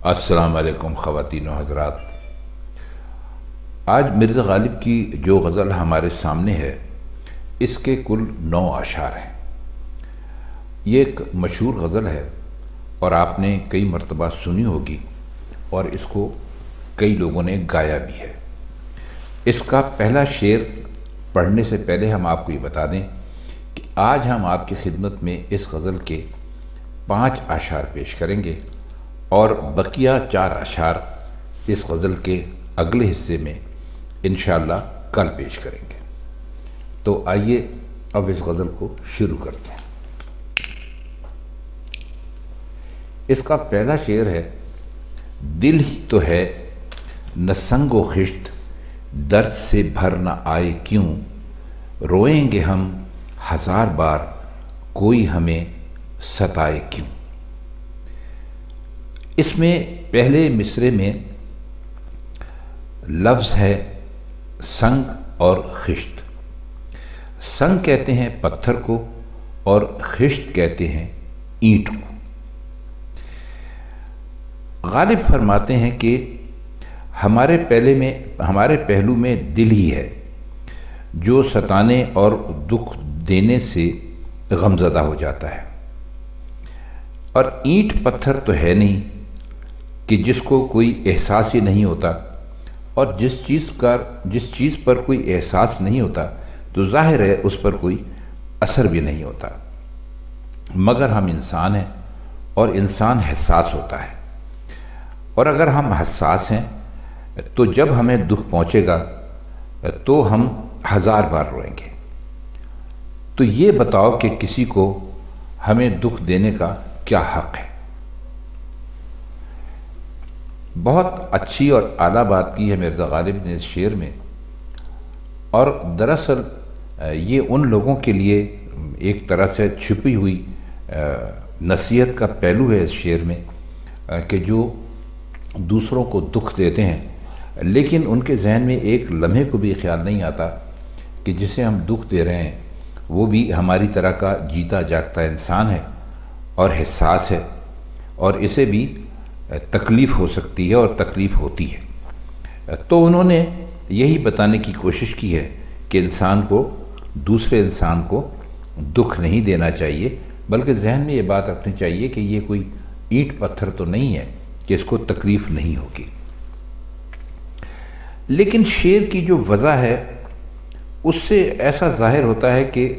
السلام علیکم خواتین و حضرات۔ آج مرزا غالب کی جو غزل ہمارے سامنے ہے اس کے کل 9 اشعار ہیں۔ یہ ایک مشہور غزل ہے اور آپ نے کئی مرتبہ سنی ہوگی اور اس کو کئی لوگوں نے گایا بھی ہے۔ اس کا پہلا شعر پڑھنے سے پہلے ہم آپ کو یہ بتا دیں کہ آج ہم آپ کی خدمت میں اس غزل کے 5 اشعار پیش کریں گے اور بقیہ 4 اشعار اس غزل کے اگلے حصے میں انشاءاللہ کل پیش کریں گے۔ تو آئیے اب اس غزل کو شروع کرتے ہیں۔ اس کا پہلا شعر ہے: دل ہی تو ہے نہ سنگ و خشت، درد سے بھر نہ آئے کیوں، روئیں گے ہم 1000 بار، کوئی ہمیں ستائے کیوں۔ اس میں پہلے مصرعے میں لفظ ہے سنگ اور خشت۔ سنگ کہتے ہیں پتھر کو اور خشت کہتے ہیں اینٹ کو۔ غالب فرماتے ہیں کہ ہمارے پہلو میں دل ہی ہے جو ستانے اور دکھ دینے سے غمزدہ ہو جاتا ہے، اور اینٹ پتھر تو ہے نہیں کہ جس کو کوئی احساس ہی نہیں ہوتا، اور جس چیز پر کوئی احساس نہیں ہوتا تو ظاہر ہے اس پر کوئی اثر بھی نہیں ہوتا۔ مگر ہم انسان ہیں اور انسان حساس ہوتا ہے، اور اگر ہم حساس ہیں تو جب ہمیں دکھ پہنچے گا تو ہم 1000 بار روئیں گے۔ تو یہ بتاؤ کہ کسی کو ہمیں دکھ دینے کا کیا حق ہے۔ بہت اچھی اور اعلیٰ بات کی ہے مرزا غالب نے اس شعر میں، اور دراصل یہ ان لوگوں کے لیے ایک طرح سے چھپی ہوئی نصیحت کا پہلو ہے اس شعر میں کہ جو دوسروں کو دکھ دیتے ہیں لیکن ان کے ذہن میں ایک لمحے کو بھی خیال نہیں آتا کہ جسے ہم دکھ دے رہے ہیں وہ بھی ہماری طرح کا جیتا جاگتا انسان ہے اور حساس ہے، اور اسے بھی تکلیف ہو سکتی ہے اور تکلیف ہوتی ہے۔ تو انہوں نے یہی بتانے کی کوشش کی ہے کہ انسان کو دوسرے انسان کو دکھ نہیں دینا چاہیے، بلکہ ذہن میں یہ بات رکھنی چاہیے کہ یہ کوئی اینٹ پتھر تو نہیں ہے کہ اس کو تکلیف نہیں ہوگی۔ لیکن شعر کی جو وضع ہے اس سے ایسا ظاہر ہوتا ہے کہ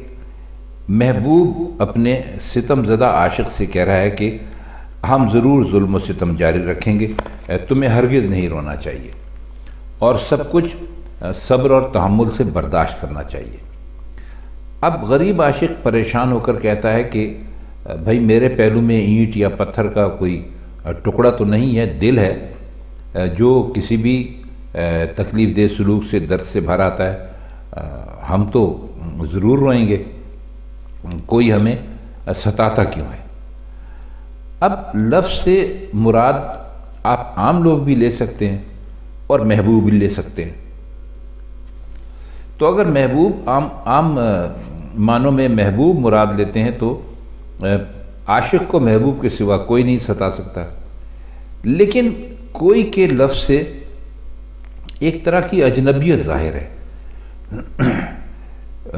محبوب اپنے ستم زدہ عاشق سے کہہ رہا ہے کہ ہم ضرور ظلم و ستم جاری رکھیں گے، تمہیں ہرگز نہیں رونا چاہیے اور سب کچھ صبر اور تحمل سے برداشت کرنا چاہیے۔ اب غریب عاشق پریشان ہو کر کہتا ہے کہ بھائی میرے پہلو میں اینٹ یا پتھر کا کوئی ٹکڑا تو نہیں ہے، دل ہے جو کسی بھی تکلیف دہ سلوک سے درد سے بھر آتا ہے، ہم تو ضرور روئیں گے، کوئی ہمیں ستاتا کیوں ہے۔ اب لفظ سے مراد آپ عام لوگ بھی لے سکتے ہیں اور محبوب بھی لے سکتے ہیں۔ تو اگر محبوب عام معنوں میں محبوب مراد لیتے ہیں تو عاشق کو محبوب کے سوا کوئی نہیں ستا سکتا، لیکن کوئی کے لفظ سے ایک طرح کی اجنبیت ظاہر ہے،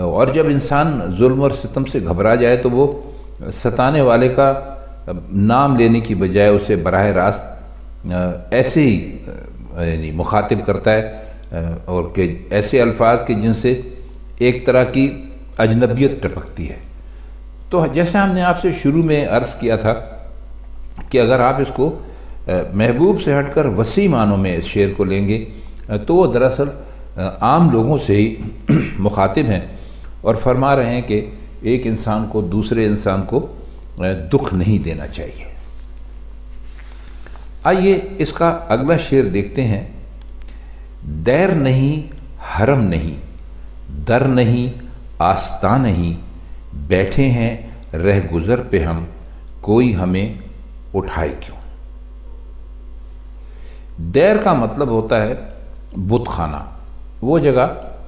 اور جب انسان ظلم اور ستم سے گھبرا جائے تو وہ ستانے والے کا نام لینے کی بجائے اسے براہ راست ایسے ہی یعنی مخاطب کرتا ہے، اور کہ ایسے الفاظ کے جن سے ایک طرح کی اجنبیت ٹپکتی ہے۔ تو جیسے ہم نے آپ سے شروع میں عرض کیا تھا کہ اگر آپ اس کو محبوب سے ہٹ کر وسیع معنوں میں اس شعر کو لیں گے تو وہ دراصل عام لوگوں سے ہی مخاطب ہیں اور فرما رہے ہیں کہ ایک انسان کو دوسرے انسان کو دکھ نہیں دینا چاہیے۔ آئیے اس کا اگلا شعر دیکھتے ہیں: دیر نہیں حرم نہیں، در نہیں آستاں نہیں، بیٹھے ہیں رہ گزر پہ ہم، کوئی ہمیں اٹھائے کیوں۔ دیر کا مطلب ہوتا ہے بت خانہ، وہ جگہ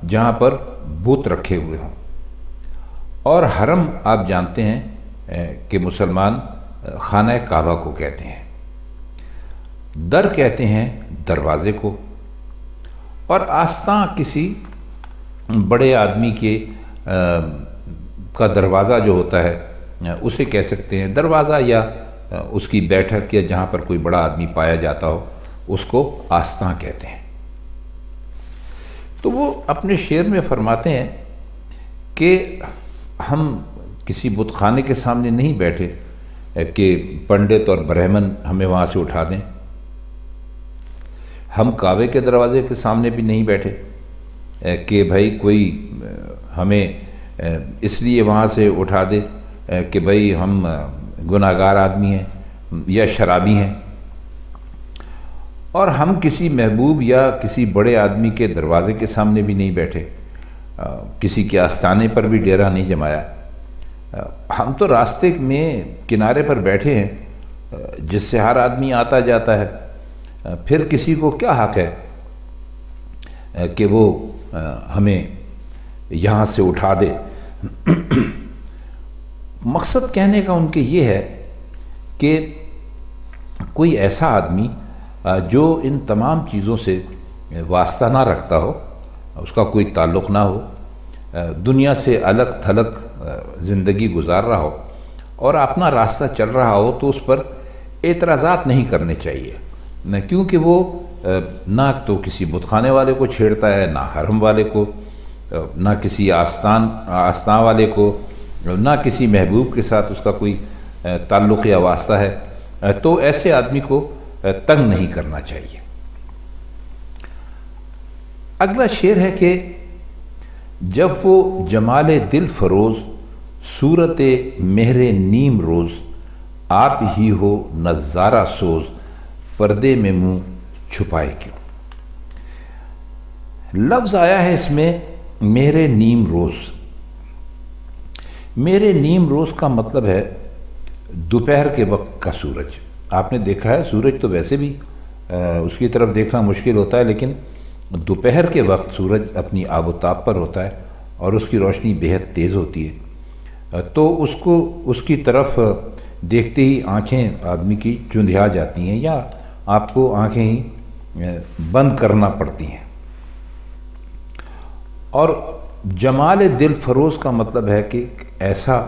جہاں پر بت رکھے ہوئے ہوں، اور حرم آپ جانتے ہیں کہ مسلمان خانہ کعبہ کو کہتے ہیں۔ در کہتے ہیں دروازے کو، اور آستاں کسی بڑے آدمی کے کا دروازہ جو ہوتا ہے اسے کہہ سکتے ہیں دروازہ، یا اس کی بیٹھک، یا جہاں پر کوئی بڑا آدمی پایا جاتا ہو اس کو آستاں کہتے ہیں۔ تو وہ اپنے شعر میں فرماتے ہیں کہ ہم کسی بت خانے کے سامنے نہیں بیٹھے کہ پنڈت اور برہمن ہمیں وہاں سے اٹھا دیں، ہم کعبے کے دروازے کے سامنے بھی نہیں بیٹھے کہ بھائی کوئی ہمیں اس لیے وہاں سے اٹھا دے کہ بھائی ہم گناہ گار آدمی ہیں یا شرابی ہیں، اور ہم کسی محبوب یا کسی بڑے آدمی کے دروازے کے سامنے بھی نہیں بیٹھے، کسی کے آستانے پر بھی ڈیرا نہیں جمایا۔ ہم تو راستے میں کنارے پر بیٹھے ہیں جس سے ہر آدمی آتا جاتا ہے، پھر کسی کو کیا حق ہے کہ وہ ہمیں یہاں سے اٹھا دے۔ مقصد کہنے کا ان کے یہ ہے کہ کوئی ایسا آدمی جو ان تمام چیزوں سے واسطہ نہ رکھتا ہو، اس کا کوئی تعلق نہ ہو، دنیا سے الگ تھلگ زندگی گزار رہا ہو اور اپنا راستہ چل رہا ہو، تو اس پر اعتراضات نہیں کرنے چاہیے، کیونکہ وہ نہ تو کسی بت خانے والے کو چھیڑتا ہے، نہ حرم والے کو، نہ کسی آستان والے کو، نہ کسی محبوب کے ساتھ اس کا کوئی تعلق یا واسطہ ہے، تو ایسے آدمی کو تنگ نہیں کرنا چاہیے۔ اگلا شعر ہے کہ جب وہ جمال دل فروز، صورت مہر نیم روز، آپ ہی ہو نظارہ سوز، پردے میں منہ چھپائے کیوں۔ لفظ آیا ہے اس میں مہر نیم روز۔ مہر نیم روز کا مطلب ہے دوپہر کے وقت کا سورج۔ آپ نے دیکھا ہے سورج تو ویسے بھی اس کی طرف دیکھنا مشکل ہوتا ہے، لیکن دوپہر کے وقت سورج اپنی آب و تاب پر ہوتا ہے اور اس کی روشنی بہت تیز ہوتی ہے، تو اس کی طرف دیکھتے ہی آنکھیں آدمی کی چندھیا جاتی ہیں، یا آپ کو آنکھیں ہی بند کرنا پڑتی ہیں۔ اور جمال دل فروز کا مطلب ہے کہ ایسا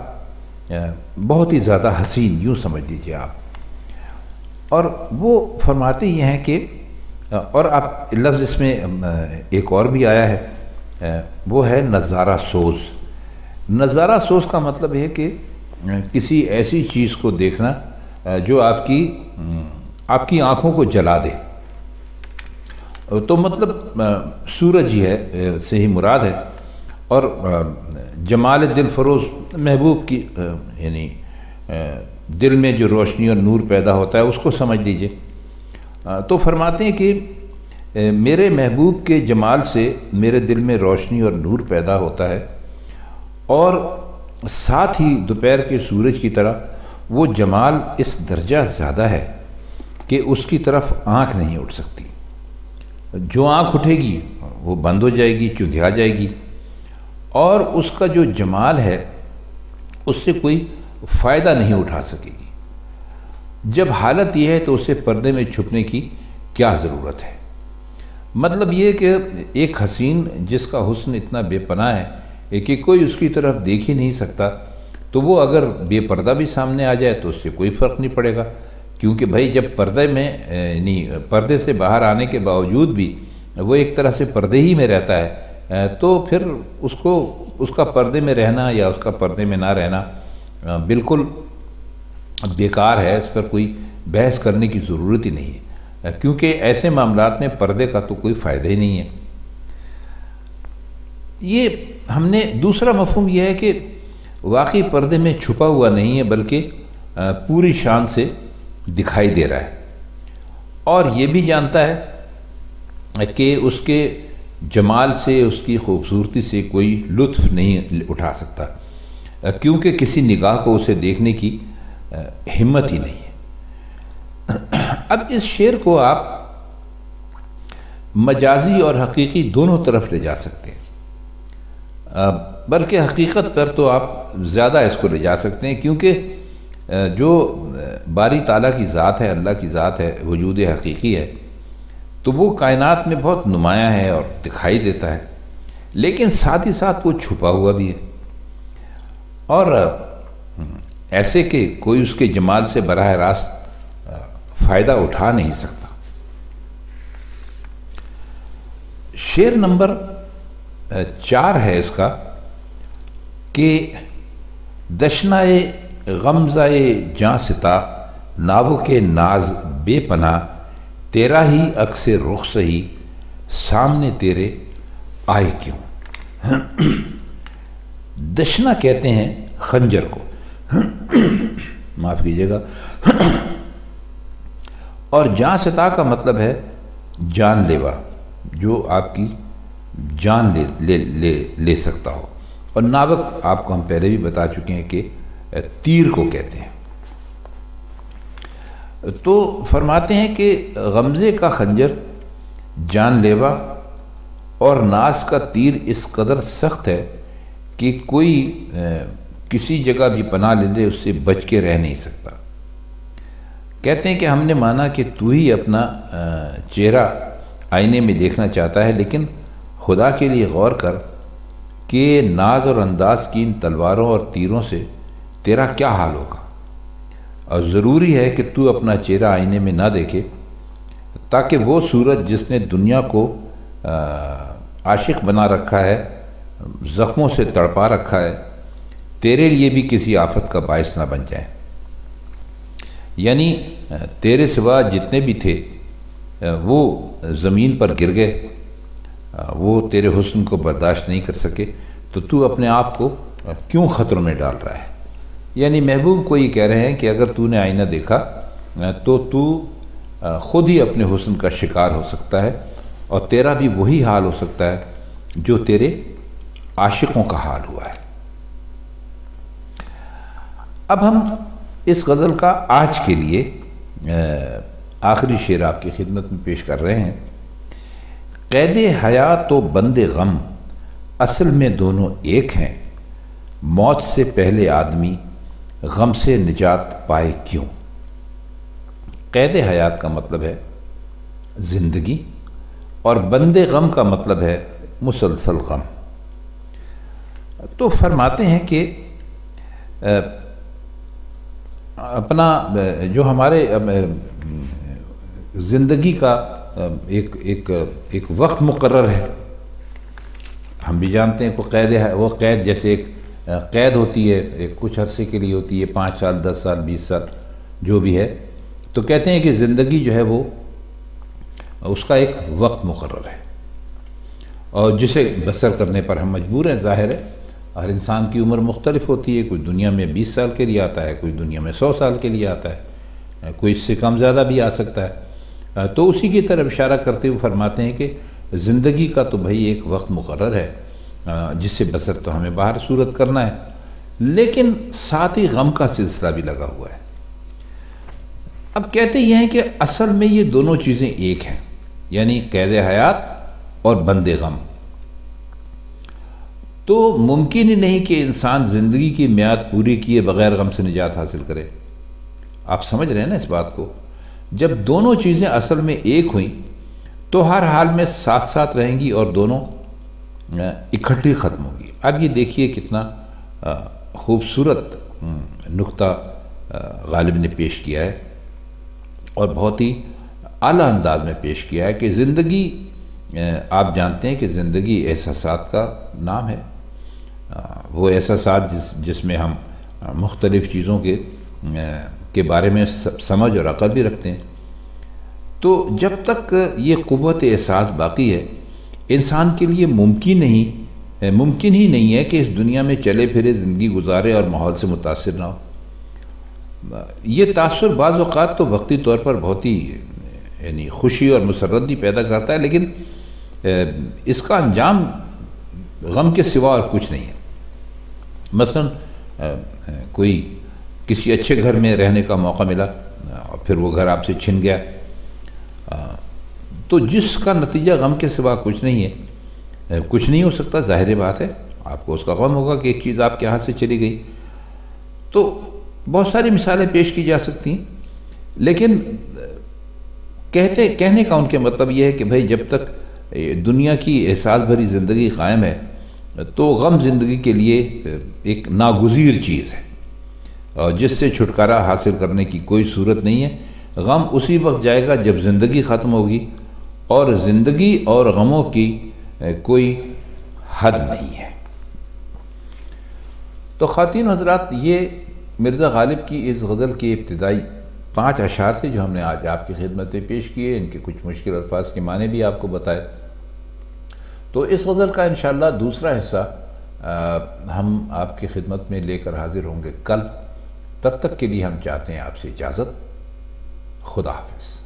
بہت ہی زیادہ حسین، یوں سمجھ لیجیے آپ۔ اور وہ فرماتے یہ ہیں کہ، اور آپ لفظ اس میں ایک اور بھی آیا ہے، وہ ہے نظارہ سوز۔ نظارہ سوز کا مطلب ہے کہ کسی ایسی چیز کو دیکھنا جو آپ کی آنکھوں کو جلا دے، تو مطلب سورج ہی ہے سے ہی مراد ہے، اور جمال دل فروز محبوب کی یعنی دل میں جو روشنی اور نور پیدا ہوتا ہے اس کو سمجھ لیجئے۔ تو فرماتے ہیں کہ میرے محبوب کے جمال سے میرے دل میں روشنی اور نور پیدا ہوتا ہے، اور ساتھ ہی دوپہر کے سورج کی طرح وہ جمال اس درجہ زیادہ ہے کہ اس کی طرف آنکھ نہیں اٹھ سکتی۔ جو آنکھ اٹھے گی وہ بند ہو جائے گی، چندھیا جائے گی، اور اس کا جو جمال ہے اس سے کوئی فائدہ نہیں اٹھا سکے گی۔ جب حالت یہ ہے تو اسے پردے میں چھپنے کی کیا ضرورت ہے؟ مطلب یہ کہ ایک حسین جس کا حسن اتنا بے پناہ ہے کہ کوئی اس کی طرف دیکھ ہی نہیں سکتا، تو وہ اگر بے پردہ بھی سامنے آ جائے تو اس سے کوئی فرق نہیں پڑے گا، کیونکہ بھائی جب پردے میں پردے سے باہر آنے کے باوجود بھی وہ ایک طرح سے پردے ہی میں رہتا ہے، تو پھر اس کا پردے میں رہنا یا اس کا پردے میں نہ رہنا بالکل بیکار ہے، اس پر کوئی بحث کرنے کی ضرورت ہی نہیں ہے، کیونکہ ایسے معاملات میں پردے کا تو کوئی فائدہ ہی نہیں ہے۔ یہ ہم نے دوسرا مفہوم یہ ہے کہ واقعی پردے میں چھپا ہوا نہیں ہے، بلکہ پوری شان سے دکھائی دے رہا ہے، اور یہ بھی جانتا ہے کہ اس کے جمال سے، اس کی خوبصورتی سے کوئی لطف نہیں اٹھا سکتا، کیونکہ کسی نگاہ کو اسے دیکھنے کی ہمت ہی نہیں ہے۔ اب اس شعر کو آپ مجازی اور حقیقی دونوں طرف لے جا سکتے ہیں، بلکہ حقیقت پر تو آپ زیادہ اس کو لے جا سکتے ہیں، کیونکہ جو باری تعالیٰ کی ذات ہے، اللہ کی ذات ہے، وجود حقیقی ہے، تو وہ کائنات میں بہت نمایاں ہے اور دکھائی دیتا ہے، لیکن ساتھ ہی ساتھ وہ چھپا ہوا بھی ہے، اور ایسے کہ کوئی اس کے جمال سے براہ راست فائدہ اٹھا نہیں سکتا۔ شعر نمبر 4 ہے اس کا کہ دشنائے غمزائے جاں ستا، ناو کے ناز بے پناہ، تیرا ہی عکس رخ سہی، سامنے تیرے آئے کیوں۔ دشنا کہتے ہیں خنجر کو، معاف کیجیے گا، اور جاں ستا کا مطلب ہے جان لیوا، جو آپ کی جان لے سکتا ہو، اور ناوک آپ کو ہم پہلے بھی بتا چکے ہیں کہ تیر کو کہتے ہیں۔ تو فرماتے ہیں کہ غمزے کا خنجر جان لیوا اور ناز کا تیر اس قدر سخت ہے کہ کوئی کسی جگہ بھی پناہ لے لے اس سے بچ کے رہ نہیں سکتا۔ کہتے ہیں کہ ہم نے مانا کہ تو ہی اپنا چہرہ آئینے میں دیکھنا چاہتا ہے، لیکن خدا کے لیے غور کر کہ ناز اور انداز کی ان تلواروں اور تیروں سے تیرا کیا حال ہوگا، اور ضروری ہے کہ تو اپنا چہرہ آئینے میں نہ دیکھے، تاکہ وہ صورت جس نے دنیا کو عاشق بنا رکھا ہے، زخموں سے تڑپا رکھا ہے، تیرے لیے بھی کسی آفت کا باعث نہ بن جائے۔ یعنی تیرے سوا جتنے بھی تھے وہ زمین پر گر گئے، وہ تیرے حسن کو برداشت نہیں کر سکے، تو اپنے آپ کو کیوں خطروں میں ڈال رہا ہے۔ یعنی محبوب کو یہ کہہ رہے ہیں کہ اگر تو نے آئینہ دیکھا تو خود ہی اپنے حسن کا شکار ہو سکتا ہے، اور تیرا بھی وہی حال ہو سکتا ہے جو تیرے عاشقوں کا حال ہوا ہے۔ اب ہم اس غزل کا آج کے لیے آخری شعر آپ کی خدمت میں پیش کر رہے ہیں۔ قید حیات و بند غم اصل میں دونوں ایک ہیں، موت سے پہلے آدمی غم سے نجات پائے کیوں۔ قید حیات کا مطلب ہے زندگی، اور بند غم کا مطلب ہے مسلسل غم۔ تو فرماتے ہیں کہ اپنا جو ہمارے زندگی کا ایک وقت مقرر ہے، ہم بھی جانتے ہیں کہ وہ قید جیسے ایک قید ہوتی ہے، ایک کچھ عرصے کے لیے ہوتی ہے، 5 سال 10 سال 20 سال جو بھی ہے، تو کہتے ہیں کہ زندگی جو ہے وہ اس کا ایک وقت مقرر ہے، اور جسے بسر کرنے پر ہم مجبور ہیں۔ ظاہر ہے ہر انسان کی عمر مختلف ہوتی ہے، کوئی دنیا میں 20 سال کے لیے آتا ہے، کوئی دنیا میں 100 سال کے لیے آتا ہے، کوئی اس سے کم زیادہ بھی آ سکتا ہے۔ تو اسی کی طرف اشارہ کرتے ہوئے فرماتے ہیں کہ زندگی کا تو بھائی ایک وقت مقرر ہے جس سے بسر تو ہمیں باہر صورت کرنا ہے، لیکن ساتھ ہی غم کا سلسلہ بھی لگا ہوا ہے۔ اب کہتے یہ ہیں کہ اصل میں یہ دونوں چیزیں ایک ہیں، یعنی قید حیات اور بند غم۔ تو ممکن ہی نہیں کہ انسان زندگی کی میعاد پوری کیے بغیر غم سے نجات حاصل کرے۔ آپ سمجھ رہے ہیں نا اس بات کو؟ جب دونوں چیزیں اصل میں ایک ہوئیں تو ہر حال میں ساتھ ساتھ رہیں گی اور دونوں اکٹھی ختم ہوگی۔ اب یہ دیکھیے کتنا خوبصورت نقطہ غالب نے پیش کیا ہے، اور بہت ہی اعلیٰ انداز میں پیش کیا ہے کہ زندگی، آپ جانتے ہیں کہ زندگی احساسات کا نام ہے، وہ احساسات جس میں ہم مختلف چیزوں کے بارے میں سمجھ اور عقل بھی رکھتے ہیں۔ تو جب تک یہ قوت احساس باقی ہے، انسان کے لیے ممکن ہی نہیں ہے کہ اس دنیا میں چلے پھرے زندگی گزارے اور ماحول سے متاثر نہ ہو۔ یہ تاثر بعض اوقات تو وقتی طور پر بہت ہی یعنی خوشی اور مسرت بھی پیدا کرتا ہے، لیکن اس کا انجام غم کے سوا اور کچھ نہیں ہے۔ مثلا کوئی کسی اچھے گھر میں رہنے کا موقع ملا اور پھر وہ گھر آپ سے چھن گیا، تو جس کا نتیجہ غم کے سوا کچھ نہیں ہے، کچھ نہیں ہو سکتا، ظاہر بات ہے آپ کو اس کا غم ہوگا کہ ایک چیز آپ کے ہاتھ سے چلی گئی۔ تو بہت ساری مثالیں پیش کی جا سکتی ہیں، لیکن کہنے کا ان کے مطلب یہ ہے کہ بھائی جب تک دنیا کی احساس بھری زندگی قائم ہے تو غم زندگی کے لیے ایک ناگزیر چیز ہے، اور جس سے چھٹکارا حاصل کرنے کی کوئی صورت نہیں ہے۔ غم اسی وقت جائے گا جب زندگی ختم ہوگی، اور زندگی اور غموں کی کوئی حد نہیں ہے۔ تو خواتین و حضرات، یہ مرزا غالب کی اس غزل کے ابتدائی 5 اشعار تھے جو ہم نے آج آپ کی خدمت میں پیش کیے۔ ان کے کچھ مشکل الفاظ کے معنی بھی آپ کو بتائے۔ تو اس غزل کا انشاءاللہ دوسرا حصہ ہم آپ کی خدمت میں لے کر حاضر ہوں گے کل۔ تب تک کے لیے ہم چاہتے ہیں آپ سے اجازت۔ خدا حافظ۔